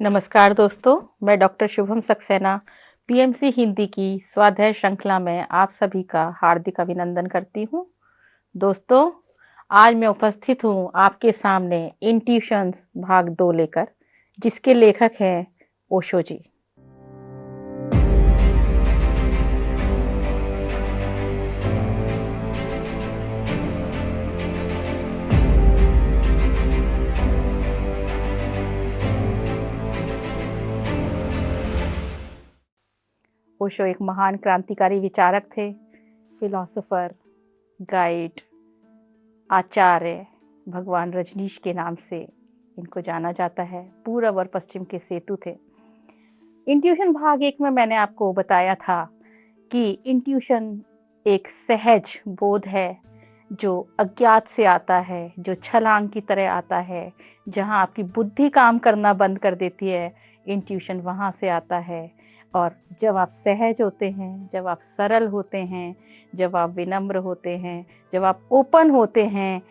नमस्कार दोस्तों, मैं डॉक्टर शुभम सक्सेना पीएमसी हिंदी की स्वाध्याय श्रृंखला में आप सभी का हार्दिक अभिनंदन करती हूँ। दोस्तों, आज मैं उपस्थित हूँ आपके सामने इंट्यूशंस भाग 2 लेकर, जिसके लेखक हैं ओशो जी। ओशो एक महान क्रांतिकारी विचारक थे, फिलोसोफर, गाइड, आचार्य, भगवान रजनीश के नाम से इनको जाना जाता है। पूर्व और पश्चिम के सेतु थे। इंट्यूशन भाग 1 में मैंने आपको बताया था कि इंट्यूशन एक सहज बोध है जो अज्ञात से आता है, जो छलांग की तरह आता है। जहाँ आपकी बुद्धि काम करना बंद कर देती है, इंट्यूशन वहाँ से आता है। और जब आप सहज होते हैं, जब आप सरल होते हैं, जब आप विनम्र होते हैं, जब आप ओपन होते हैं,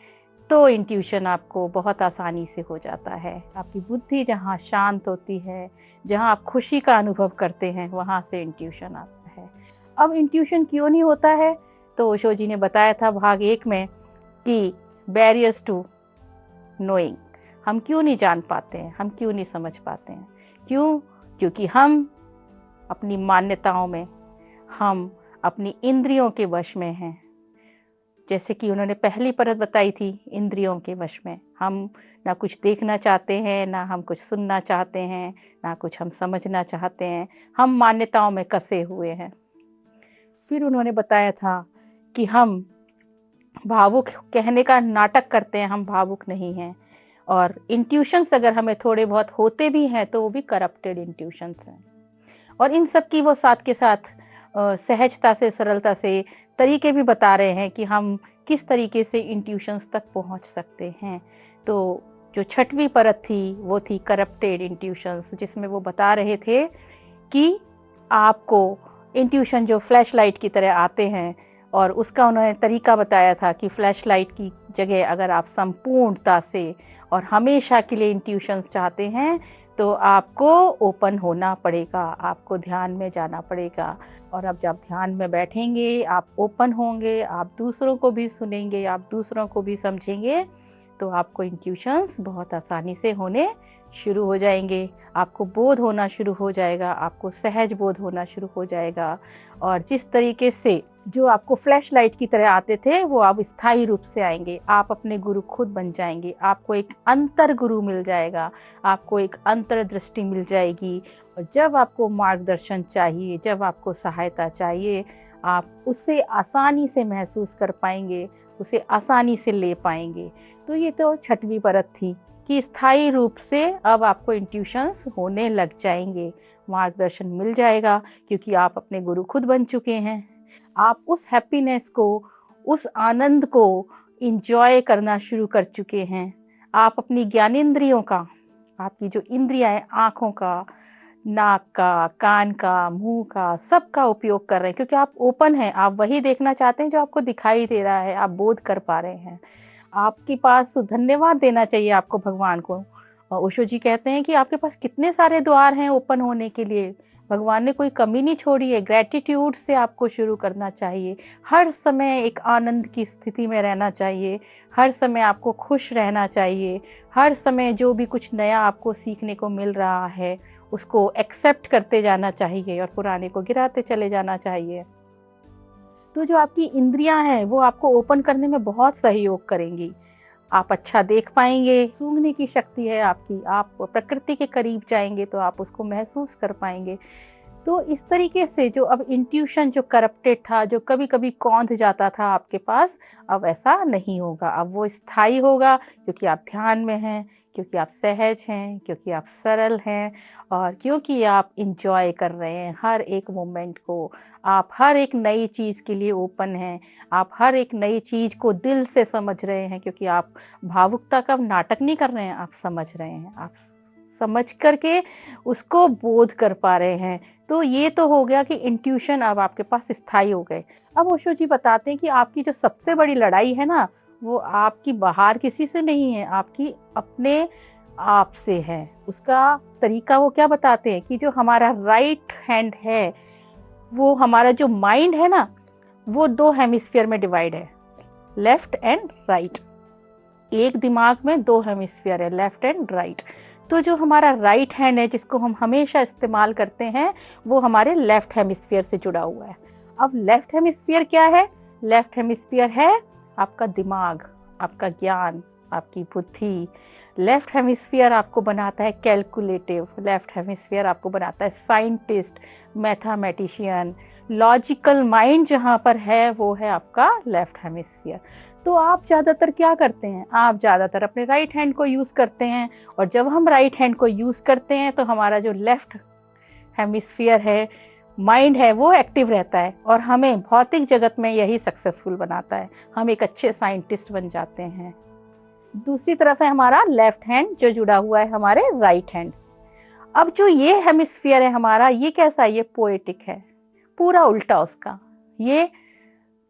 तो इंट्यूशन आपको बहुत आसानी से हो जाता है। आपकी बुद्धि जहाँ शांत होती है, जहाँ आप खुशी का अनुभव करते हैं, वहाँ से इंट्यूशन आता है। अब इंट्यूशन क्यों नहीं होता है, तो ओशो जी ने बताया था भाग 1 में कि बैरियर्स टू नोइंग, हम क्यों नहीं जान पाते हैं, हम क्यों नहीं समझ पाते हैं। क्योंकि हम अपनी मान्यताओं में, हम अपनी इंद्रियों के वश में हैं। जैसे कि उन्होंने पहली परत बताई थी, इंद्रियों के वश में हम ना कुछ देखना चाहते हैं, ना हम कुछ सुनना चाहते हैं, ना कुछ हम समझना चाहते हैं। हम मान्यताओं में कसे हुए हैं। फिर उन्होंने बताया था कि हम भावुक कहने का नाटक करते हैं, हम भावुक नहीं हैं। और इंट्यूशंस अगर हमें थोड़े बहुत होते भी हैं तो वो भी करप्टेड इंट्यूशंस हैं। और इन सब की वो साथ के साथ सहजता से, सरलता से तरीके भी बता रहे हैं कि हम किस तरीके से इंट्यूशंस तक पहुंच सकते हैं। तो जो 6वीं परत थी वो थी करप्टेड इंट्यूशंस, जिसमें वो बता रहे थे कि आपको इंट्यूशन जो फ्लैश लाइट की तरह आते हैं, और उसका उन्होंने तरीका बताया था कि फ्लैश लाइट की जगह अगर आप संपूर्णता से और हमेशा के लिए इंट्यूशंस चाहते हैं तो आपको ओपन होना पड़ेगा, आपको ध्यान में जाना पड़ेगा। और अब जब ध्यान में बैठेंगे, आप ओपन होंगे, आप दूसरों को भी सुनेंगे, आप दूसरों को भी समझेंगे, तो आपको इंट्यूशंस बहुत आसानी से होने शुरू हो जाएंगे। आपको बोध होना शुरू हो जाएगा, आपको सहज बोध होना शुरू हो जाएगा। और जिस तरीके से जो आपको फ्लैश लाइट की तरह आते थे वो अब स्थायी रूप से आएंगे। आप अपने गुरु खुद बन जाएंगे, आपको एक अंतर गुरु मिल जाएगा, आपको एक अंतर्दृष्टि मिल जाएगी। और जब आपको मार्गदर्शन चाहिए, जब आपको सहायता चाहिए, आप उसे आसानी से महसूस कर पाएंगे, उसे आसानी से ले पाएंगे। तो ये तो 6वीं परत थी कि स्थायी रूप से अब आपको इंट्यूशंस होने लग जाएंगे, मार्गदर्शन मिल जाएगा, क्योंकि आप अपने गुरु खुद बन चुके हैं। आप उस हैप्पीनेस को, उस आनंद को इंजॉय करना शुरू कर चुके हैं। आप अपनी ज्ञानेंद्रियों का, आपकी जो इंद्रियां हैं, आँखों का, नाक का, कान का, मुंह का, सब का उपयोग कर रहे हैं, क्योंकि आप ओपन हैं। आप वही देखना चाहते हैं जो आपको दिखाई दे रहा है, आप बोध कर पा रहे हैं। आपके पास धन्यवाद देना चाहिए आपको भगवान को। ओशो जी कहते हैं कि आपके पास कितने सारे द्वार हैं ओपन होने के लिए, भगवान ने कोई कमी नहीं छोड़ी है। ग्रेटिट्यूड से आपको शुरू करना चाहिए। हर समय एक आनंद की स्थिति में रहना चाहिए, हर समय आपको खुश रहना चाहिए। हर समय जो भी कुछ नया आपको सीखने को मिल रहा है उसको एक्सेप्ट करते जाना चाहिए और पुराने को गिराते चले जाना चाहिए। तो जो आपकी इंद्रियां हैं वो आपको ओपन करने में बहुत सहयोग करेंगी। आप अच्छा देख पाएंगे, सूंघने की शक्ति है आपकी, आप प्रकृति के करीब जाएंगे तो आप उसको महसूस कर पाएंगे। तो इस तरीके से जो अब इंट्यूशन जो करप्टेड था, जो कभी कभी कौंध जाता था आपके पास, अब ऐसा नहीं होगा। अब वो स्थायी होगा, क्योंकि आप ध्यान में हैं, क्योंकि आप सहज हैं, क्योंकि आप सरल हैं, और क्योंकि आप इंजॉय कर रहे हैं हर एक मोमेंट को। आप हर एक नई चीज़ के लिए ओपन हैं, आप हर एक नई चीज़ को दिल से समझ रहे हैं, क्योंकि आप भावुकता का नाटक नहीं कर रहे हैं, आप समझ रहे हैं, आप समझ करके उसको बोध कर पा रहे हैं। तो ये तो हो गया कि इंट्यूशन अब आपके पास स्थायी हो गए। अब ओशो जी बताते हैं कि आपकी जो सबसे बड़ी लड़ाई है ना, वो आपकी बाहर किसी से नहीं है, आपकी अपने आपसे है। उसका तरीका वो क्या बताते हैं कि जो हमारा राइट हैंड है, वो हमारा जो माइंड है ना, वो 2 हेमिस्फीयर में डिवाइड है, लेफ्ट एंड राइट। एक दिमाग में 2 हेमिस्फीयर है, लेफ्ट एंड राइट। तो जो हमारा राइट हैंड है, जिसको हम हमेशा इस्तेमाल करते हैं, वो हमारे लेफ्ट हेमिस्फीयर से जुड़ा हुआ है। अब लेफ्ट हेमिस्फीयर क्या है? लेफ्ट हेमिस्फीयर है आपका दिमाग, आपका ज्ञान, आपकी बुद्धि। लेफ्ट हेमिस्फीयर आपको बनाता है कैलकुलेटिव, लेफ्ट हेमिस्फीयर आपको बनाता है साइंटिस्ट, मैथमेटिशियन, लॉजिकल माइंड जहाँ पर है वो है आपका लेफ्ट हेमिस्फीयर। तो आप ज़्यादातर क्या करते हैं? आप ज़्यादातर अपने राइट हैंड को यूज़ करते हैं, और जब हम राइट हैंड को यूज़ करते हैं तो हमारा जो लेफ्ट हेमिस्फीयर है, माइंड है, वो एक्टिव रहता है और हमें भौतिक जगत में यही सक्सेसफुल बनाता है। हम एक अच्छे साइंटिस्ट बन जाते हैं। दूसरी तरफ है हमारा लेफ्ट हैंड जो जुड़ा हुआ है हमारे राइट हैंड से। अब जो ये हेमिस्फीयर है हमारा, ये कैसा है? ये पोएटिक है, पूरा उल्टा उसका। ये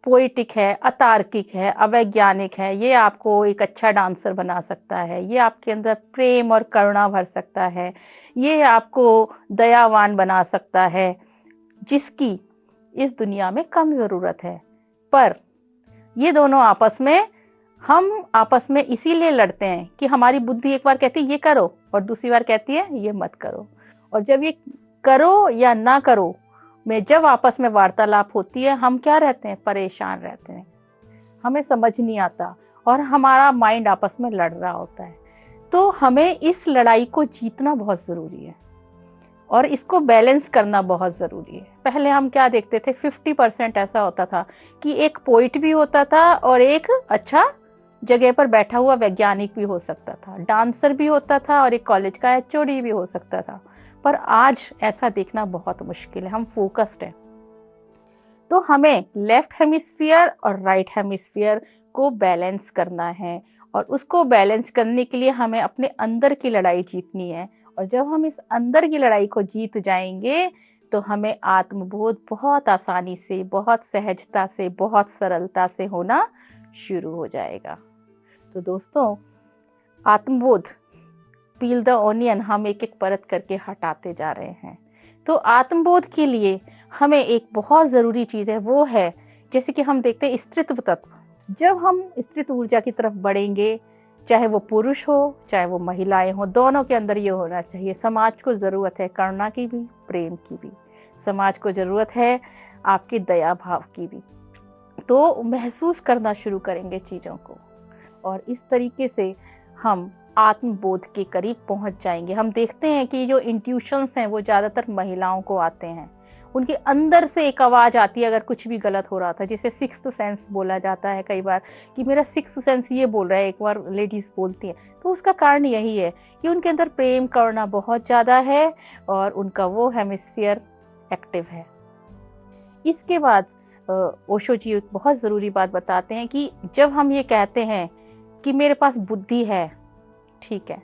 पोएटिक है, अतार्किक है, अवैज्ञानिक है। ये आपको एक अच्छा डांसर बना सकता है, ये आपके अंदर प्रेम और करुणा भर सकता है, ये आपको दयावान बना सकता है, जिसकी इस दुनिया में कम ज़रूरत है। पर ये दोनों हम आपस में इसीलिए लड़ते हैं कि हमारी बुद्धि एक बार कहती है ये करो और दूसरी बार कहती है ये मत करो। और जब ये करो या ना करो में जब आपस में वार्तालाप होती है, हम क्या रहते हैं? परेशान रहते हैं, हमें समझ नहीं आता और हमारा माइंड आपस में लड़ रहा होता है। तो हमें इस लड़ाई को जीतना बहुत ज़रूरी है और इसको बैलेंस करना बहुत ज़रूरी है। पहले हम क्या देखते थे, 50% ऐसा होता था कि एक पोइट भी होता था और एक अच्छा जगह पर बैठा हुआ वैज्ञानिक भी हो सकता था, डांसर भी होता था और एक कॉलेज का एचओडी भी हो सकता था। पर आज ऐसा देखना बहुत मुश्किल है, हम फोकस्ड हैं। तो हमें लेफ्ट हेमिस्फीयर और राइट हेमिस्फीयर को बैलेंस करना है और उसको बैलेंस करने के लिए हमें अपने अंदर की लड़ाई जीतनी है। और जब हम इस अंदर की लड़ाई को जीत जाएंगे तो हमें आत्मबोध बहुत आसानी से, बहुत सहजता से, बहुत सरलता से होना शुरू हो जाएगा। तो दोस्तों, आत्मबोध, पील द ओनियन, हम एक एक परत करके हटाते जा रहे हैं। तो आत्मबोध के लिए हमें एक बहुत ज़रूरी चीज़ है, वो है जैसे कि हम देखते हैं स्त्रीत्व तत्व। जब हम स्त्रीत्व ऊर्जा की तरफ बढ़ेंगे, चाहे वो पुरुष हो चाहे वो महिलाएं हो, दोनों के अंदर ये होना चाहिए। समाज को ज़रूरत है करुणा की भी, प्रेम की भी। समाज को ज़रूरत है आपके दया भाव की भी। तो महसूस करना शुरू करेंगे चीज़ों को और इस तरीके से हम आत्मबोध के करीब पहुंच जाएंगे। हम देखते हैं कि जो इंट्यूशंस हैं वो ज़्यादातर महिलाओं को आते हैं। उनके अंदर से एक आवाज़ आती है अगर कुछ भी गलत हो रहा था, जिसे सिक्स्थ सेंस बोला जाता है कई बार, कि मेरा सिक्स्थ सेंस ये बोल रहा है, एक बार लेडीज़ बोलती हैं। तो उसका कारण यही है कि उनके अंदर प्रेम करना बहुत ज़्यादा है और उनका वो हेमिस्फीयर एक्टिव है। इसके बाद ओशो जी एक बहुत ज़रूरी बात बताते हैं कि जब हम ये कहते हैं कि मेरे पास बुद्धि है, ठीक है,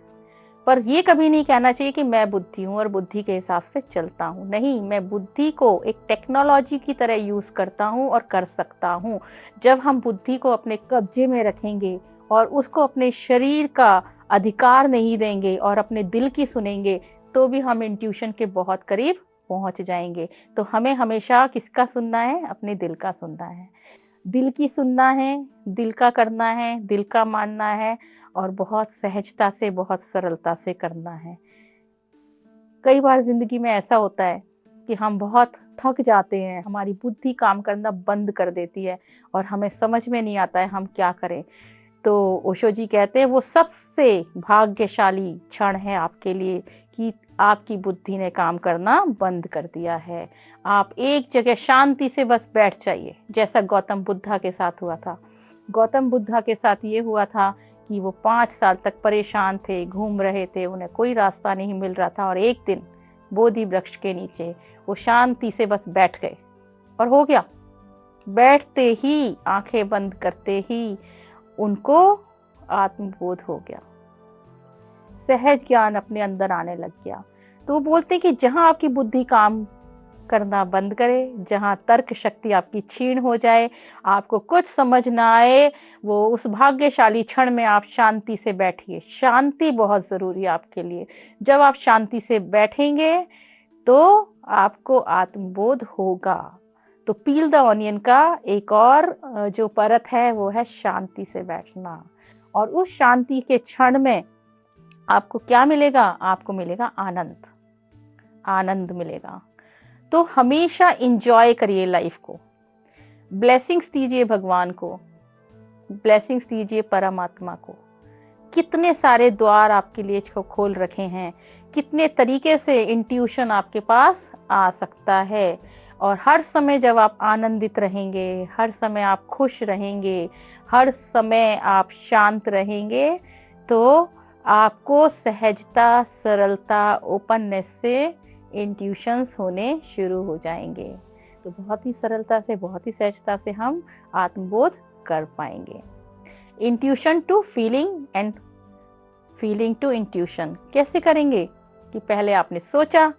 पर ये कभी नहीं कहना चाहिए कि मैं बुद्धि हूँ और बुद्धि के हिसाब से चलता हूँ। नहीं, मैं बुद्धि को एक टेक्नोलॉजी की तरह यूज़ करता हूँ और कर सकता हूँ। जब हम बुद्धि को अपने कब्जे में रखेंगे और उसको अपने शरीर का अधिकार नहीं देंगे और अपने दिल की सुनेंगे, तो भी हम इंट्यूशन के बहुत करीब पहुँच जाएंगे। तो हमें हमेशा किसका सुनना है? अपने दिल का सुनना है, दिल की सुनना है, दिल का करना है, दिल का मानना है और बहुत सहजता से, बहुत सरलता से करना है। कई बार ज़िंदगी में ऐसा होता है कि हम बहुत थक जाते हैं, हमारी बुद्धि काम करना बंद कर देती है और हमें समझ में नहीं आता है हम क्या करें। तो ओशो जी कहते हैं वो सबसे भाग्यशाली क्षण है आपके लिए कि आपकी बुद्धि ने काम करना बंद कर दिया है। आप एक जगह शांति से बस बैठ जाइए, जैसा गौतम बुद्धा के साथ हुआ था। गौतम बुद्धा के साथ ये हुआ था कि वो 5 साल तक परेशान थे, घूम रहे थे, उन्हें कोई रास्ता नहीं मिल रहा था और एक दिन बोधि वृक्ष के नीचे वो शांति से बस बैठ गए और हो गया। बैठते ही, आंखें बंद करते ही उनको आत्मबोध हो गया, सहज ज्ञान अपने अंदर आने लग गया। तो वो बोलते कि जहां आपकी बुद्धि काम करना बंद करें, जहाँ तर्क शक्ति आपकी क्षीण हो जाए, आपको कुछ समझ ना आए, वो उस भाग्यशाली क्षण में आप शांति से बैठिए। शांति बहुत ज़रूरी है आपके लिए। जब आप शांति से बैठेंगे तो आपको आत्मबोध होगा। तो पील द ऑनियन का एक और जो परत है वो है शांति से बैठना। और उस शांति के क्षण में आपको क्या मिलेगा? आपको मिलेगा आनंद, आनंद मिलेगा। तो हमेशा इंजॉय करिए लाइफ को, ब्लेसिंग्स दीजिए भगवान को, ब्लेसिंग्स दीजिए परमात्मा को। कितने सारे द्वार आपके लिए खोल रखे हैं, कितने तरीके से इंट्यूशन आपके पास आ सकता है। और हर समय जब आप आनंदित रहेंगे, हर समय आप खुश रहेंगे, हर समय आप शांत रहेंगे, तो आपको सहजता, सरलता, ओपननेस से इंट्यूशंस होने शुरू हो जाएंगे। तो बहुत ही सरलता से, बहुत ही सहजता से हम आत्मबोध कर पाएंगे। Intuition to feeling and feeling to intuition कैसे करेंगे? कि पहले आपने सोचा,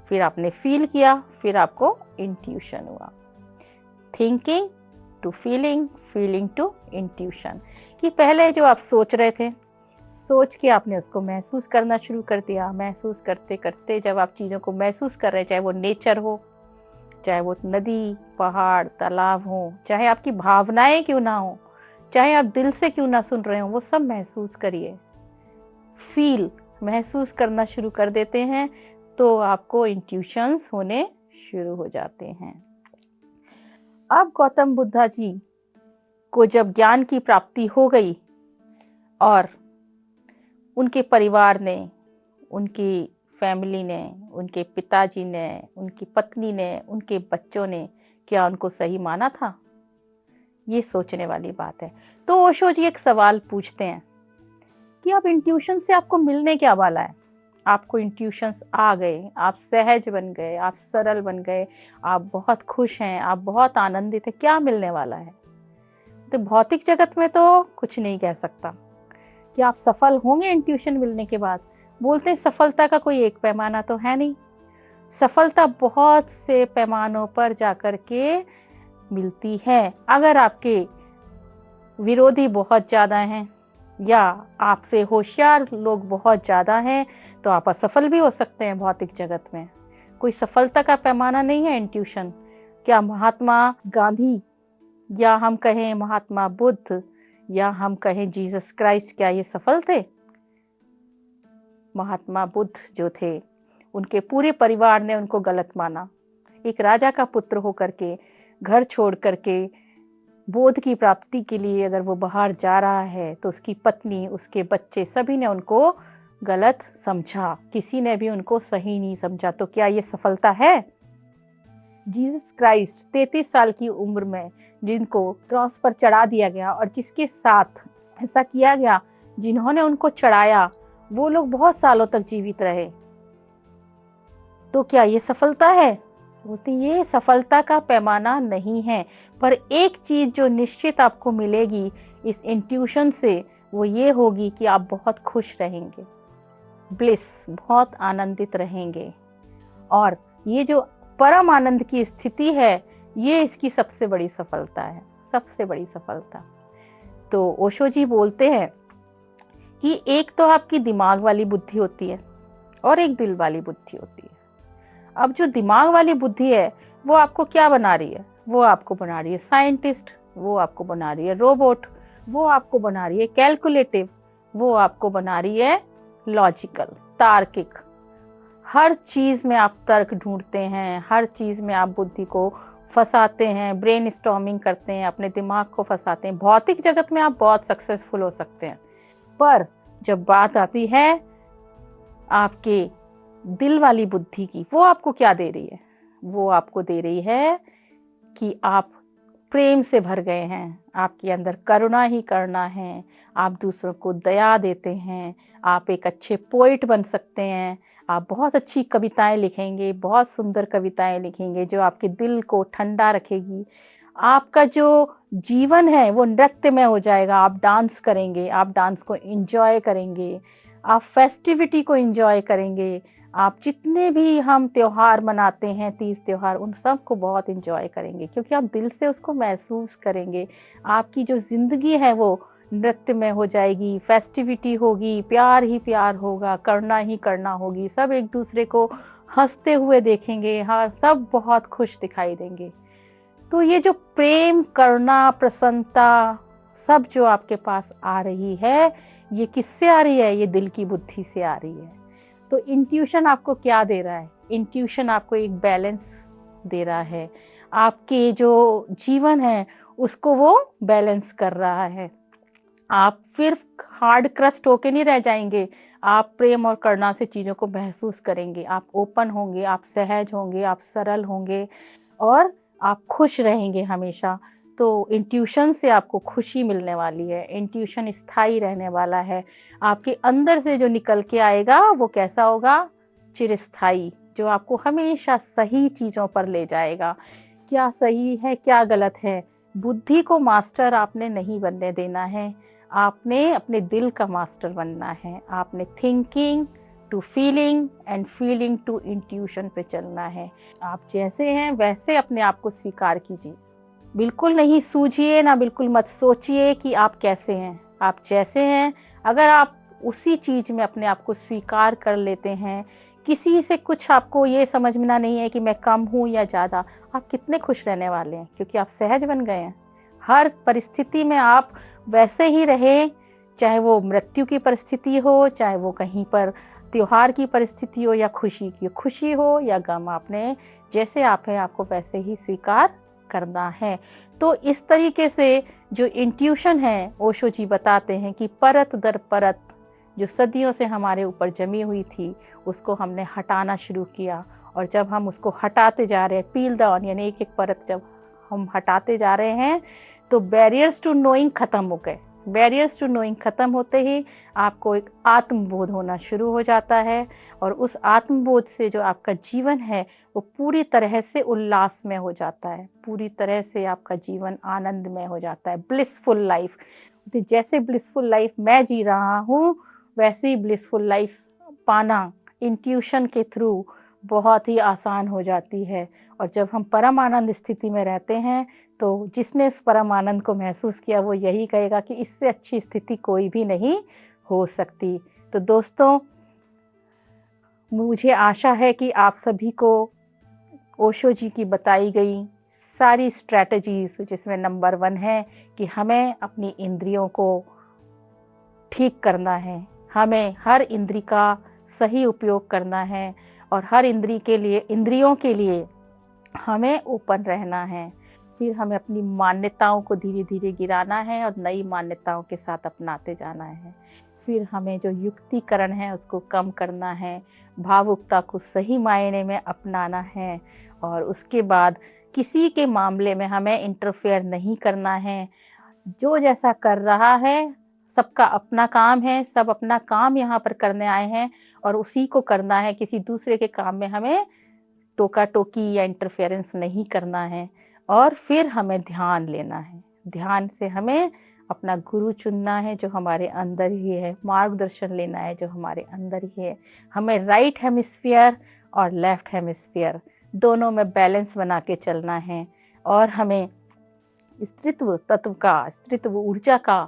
फिर आपने फील किया, फिर आपको इंट्यूशन हुआ। Thinking to feeling, feeling to intuition. कि पहले जो आप सोच रहे थे, सोच के आपने उसको महसूस करना शुरू कर दिया। महसूस करते करते जब आप चीज़ों को महसूस कर रहे हैं, चाहे वो नेचर हो, चाहे वो नदी, पहाड़, तालाब हो, चाहे आपकी भावनाएं क्यों ना हो, चाहे आप दिल से क्यों ना सुन रहे हो, वो सब महसूस करिए। फील, महसूस करना शुरू कर देते हैं तो आपको इंट्यूशंस होने शुरू हो जाते हैं। अब गौतम बुद्धा जी को जब ज्ञान की प्राप्ति हो गई और उनके परिवार ने, उनकी फैमिली ने, उनके पिताजी ने, उनकी पत्नी ने, उनके बच्चों ने क्या उनको सही माना था? ये सोचने वाली बात है। तो ओशो जी एक सवाल पूछते हैं कि आप इंट्यूशन से आपको मिलने क्या वाला है? आपको इंट्यूशंस आ गए, आप सहज बन गए, आप सरल बन गए, आप बहुत खुश हैं, आप बहुत आनंदित हैं, क्या मिलने वाला है? तो भौतिक जगत में तो कुछ नहीं कह सकता कि आप सफल होंगे इंट्यूशन मिलने के बाद। बोलते हैं सफलता का कोई एक पैमाना तो है नहीं। सफलता बहुत से पैमानों पर जाकर के मिलती है। अगर आपके विरोधी बहुत ज़्यादा हैं या आपसे होशियार लोग बहुत ज़्यादा हैं तो आप असफल भी हो सकते हैं भौतिक जगत में। कोई सफलता का पैमाना नहीं है इंट्यूशन। क्या महात्मा गांधी या हम कहें महात्मा बुद्ध या हम कहें जीसस क्राइस्ट, क्या ये सफल थे? महात्मा बुद्ध जो थे, उनके पूरे परिवार ने उनको गलत माना। एक राजा का पुत्र होकर के, घर छोड़ करके बोध की प्राप्ति के लिए अगर वो बाहर जा रहा है तो उसकी पत्नी, उसके बच्चे, सभी ने उनको गलत समझा। किसी ने भी उनको सही नहीं समझा। तो क्या ये सफलता है? जीसस क्राइस्ट 33 साल की उम्र में जिनको क्रॉस पर चढ़ा दिया गया और जिसके साथ ऐसा किया गया, जिन्होंने उनको चढ़ाया, वो लोग बहुत सालों तक जीवित रहे। तो क्या ये सफलता है? बोलते ये सफलता का पैमाना नहीं है। पर एक चीज जो निश्चित आपको मिलेगी इस इंट्यूशन से, वो ये होगी कि आप बहुत खुश रहेंगे, ब्लिस, बहुत आनंदित रहेंगे। और ये जो परम आनंद की स्थिति है, ये इसकी सबसे बड़ी सफलता है, सबसे बड़ी सफलता। तो ओशो जी बोलते हैं कि एक तो आपकी दिमाग वाली बुद्धि होती है और एक दिल वाली बुद्धि होती है। अब जो दिमाग वाली बुद्धि है वो आपको क्या बना रही है? वो आपको बना रही है साइंटिस्ट, वो आपको बना रही है रोबोट, वो आपको बना रही है कैलकुलेटिव, वो आपको बना रही है लॉजिकल, तार्किक। हर चीज में आप तर्क ढूंढते हैं, हर चीज में आप बुद्धि को फंसाते हैं, ब्रेन स्टॉर्मिंग करते हैं, अपने दिमाग को फंसाते हैं। भौतिक जगत में आप बहुत सक्सेसफुल हो सकते हैं, पर जब बात आती है आपके दिल वाली बुद्धि की, वो आपको क्या दे रही है? वो आपको दे रही है कि आप प्रेम से भर गए हैं, आपके अंदर करुणा ही करुणा है, आप दूसरों को दया देते हैं, आप एक अच्छे पोइट बन सकते हैं, आप बहुत अच्छी कविताएं लिखेंगे, बहुत सुंदर कविताएं लिखेंगे जो आपके दिल को ठंडा रखेगी। आपका जो जीवन है वो नृत्यमय हो जाएगा। आप डांस करेंगे, आप डांस को एंजॉय करेंगे, आप फेस्टिविटी को एंजॉय करेंगे, आप जितने भी हम त्योहार मनाते हैं, तीज त्योहार, उन सब को बहुत एंजॉय करेंगे क्योंकि आप दिल से उसको महसूस करेंगे। आपकी जो ज़िंदगी है वो नृत्य में हो जाएगी, फेस्टिविटी होगी, प्यार ही प्यार होगा, करना ही करना होगी, सब एक दूसरे को हंसते हुए देखेंगे, हाँ सब बहुत खुश दिखाई देंगे। तो ये जो प्रेम, करुणा, प्रसन्नता सब जो आपके पास आ रही है, ये किससे आ रही है? ये दिल की बुद्धि से आ रही है। तो इंट्यूशन आपको क्या दे रहा है? इंट्यूशन आपको एक बैलेंस दे रहा है, आपके जो जीवन है उसको वो बैलेंस कर रहा है। आप फिर हार्ड क्रस्ट होके नहीं रह जाएंगे, आप प्रेम और करुणा से चीज़ों को महसूस करेंगे, आप ओपन होंगे, आप सहज होंगे, आप सरल होंगे और आप खुश रहेंगे हमेशा। तो इंट्यूशन से आपको खुशी मिलने वाली है, इंट्यूशन स्थायी रहने वाला है। आपके अंदर से जो निकल के आएगा वो कैसा होगा? चिरस्थायी, जो आपको हमेशा सही चीज़ों पर ले जाएगा। क्या सही है, क्या गलत है, बुद्धि को मास्टर आपने नहीं बनने देना है, आपने अपने दिल का मास्टर बनना है। आपने thinking to feeling and feeling to intuition पे चलना है। आप जैसे हैं वैसे अपने आप को स्वीकार कीजिए, बिल्कुल नहीं सूझिए, ना बिल्कुल मत सोचिए कि आप कैसे हैं। आप जैसे हैं, अगर आप उसी चीज़ में अपने आप को स्वीकार कर लेते हैं, किसी से कुछ आपको ये समझना नहीं है कि मैं कम हूँ या ज़्यादा, आप कितने खुश रहने वाले हैं क्योंकि आप सहज बन गए हैं। हर परिस्थिति में आप वैसे ही रहे, चाहे वो मृत्यु की परिस्थिति हो, चाहे वो कहीं पर त्योहार की परिस्थिति हो या खुशी हो या गम, आपने जैसे आप हैं आपको वैसे ही स्वीकार करना है। तो इस तरीके से जो इंट्यूशन है, ओशो जी बताते हैं कि परत दर परत जो सदियों से हमारे ऊपर जमी हुई थी उसको हमने हटाना शुरू किया, और जब हम उसको हटाते जा रहे हैं, पील द ऑनियन, एक एक परत जब हम हटाते जा रहे हैं तो बैरियर्स टू नोइंग खत्म हो गए। बैरियर्स टू नोइंग खत्म होते ही आपको एक आत्मबोध होना शुरू हो जाता है, और उस आत्मबोध से जो आपका जीवन है वो पूरी तरह से उल्लास में हो जाता है, पूरी तरह से आपका जीवन आनंदमय हो जाता है, ब्लिसफुल लाइफ। तो जैसे ब्लिसफुल लाइफ मैं जी रहा हूँ वैसे ही ब्लिसफुल लाइफ पाना इंट्यूशन के थ्रू बहुत ही आसान हो जाती है। और जब हम परम आनंद स्थिति में रहते हैं तो जिसने इस परम आनंद को महसूस किया वो यही कहेगा कि इससे अच्छी स्थिति कोई भी नहीं हो सकती। तो दोस्तों, मुझे आशा है कि आप सभी को ओशो जी की बताई गई सारी स्ट्रैटेजीज, जिसमें नंबर 1 है कि हमें अपनी इंद्रियों को ठीक करना है, हमें हर इंद्री का सही उपयोग करना है, और हर इंद्रियों के लिए हमें ओपन रहना है। फिर हमें अपनी मान्यताओं को धीरे धीरे गिराना है और नई मान्यताओं के साथ अपनाते जाना है। फिर हमें जो युक्तिकरण है उसको कम करना है, भावुकता को सही मायने में अपनाना है, और उसके बाद किसी के मामले में हमें इंटरफेयर नहीं करना है। जो जैसा कर रहा है, सबका अपना काम है, सब अपना काम यहाँ पर करने आए हैं और उसी को करना है, किसी दूसरे के काम में हमें टोका टोकी या इंटरफेरेंस नहीं करना है। और फिर हमें ध्यान लेना है, ध्यान से हमें अपना गुरु चुनना है जो हमारे अंदर ही है, मार्गदर्शन लेना है जो हमारे अंदर ही है। हमें राइट हेमिस्फीयर और लेफ्ट हेमिस्फीयर दोनों में बैलेंस बना के चलना है, और हमें स्त्रीत्व तत्व का, स्त्रीत्व ऊर्जा का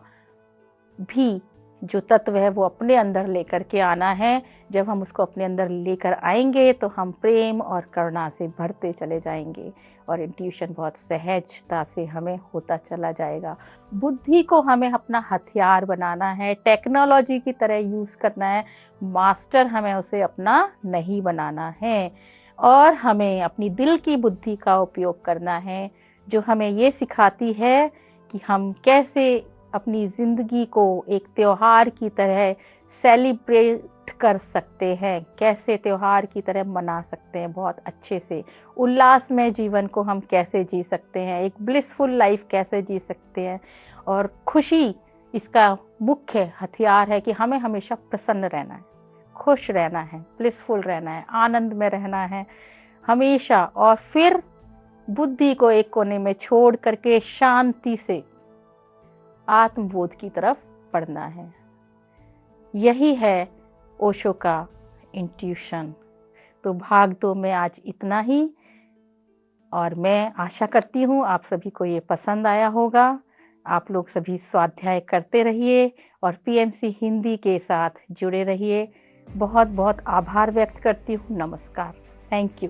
भी जो तत्व है वो अपने अंदर लेकर के आना है। जब हम उसको अपने अंदर लेकर आएंगे तो हम प्रेम और करुणा से भरते चले जाएंगे, और इंट्यूशन बहुत सहजता से हमें होता चला जाएगा। बुद्धि को हमें अपना हथियार बनाना है, टेक्नोलॉजी की तरह यूज़ करना है, मास्टर हमें उसे अपना नहीं बनाना है। और हमें अपनी दिल की बुद्धि का उपयोग करना है जो हमें ये सिखाती है कि हम कैसे अपनी ज़िंदगी को एक त्योहार की तरह सेलिब्रेट कर सकते हैं, कैसे त्योहार की तरह मना सकते हैं, बहुत अच्छे से उल्लासमय जीवन को हम कैसे जी सकते हैं, एक ब्लिसफुल लाइफ कैसे जी सकते हैं। और खुशी इसका मुख्य हथियार है कि हमें हमेशा प्रसन्न रहना है, खुश रहना है, ब्लिसफुल रहना है, आनंद में रहना है हमेशा। और फिर बुद्धि को एक कोने में छोड़ करके शांति से आत्मबोध की तरफ बढ़ना है। यही है ओशो का इंट्यूशन। तो भाग 2 में आज इतना ही, और मैं आशा करती हूँ आप सभी को ये पसंद आया होगा। आप लोग सभी स्वाध्याय करते रहिए और पीएमसी हिंदी के साथ जुड़े रहिए। बहुत बहुत आभार व्यक्त करती हूँ। नमस्कार। Thank you.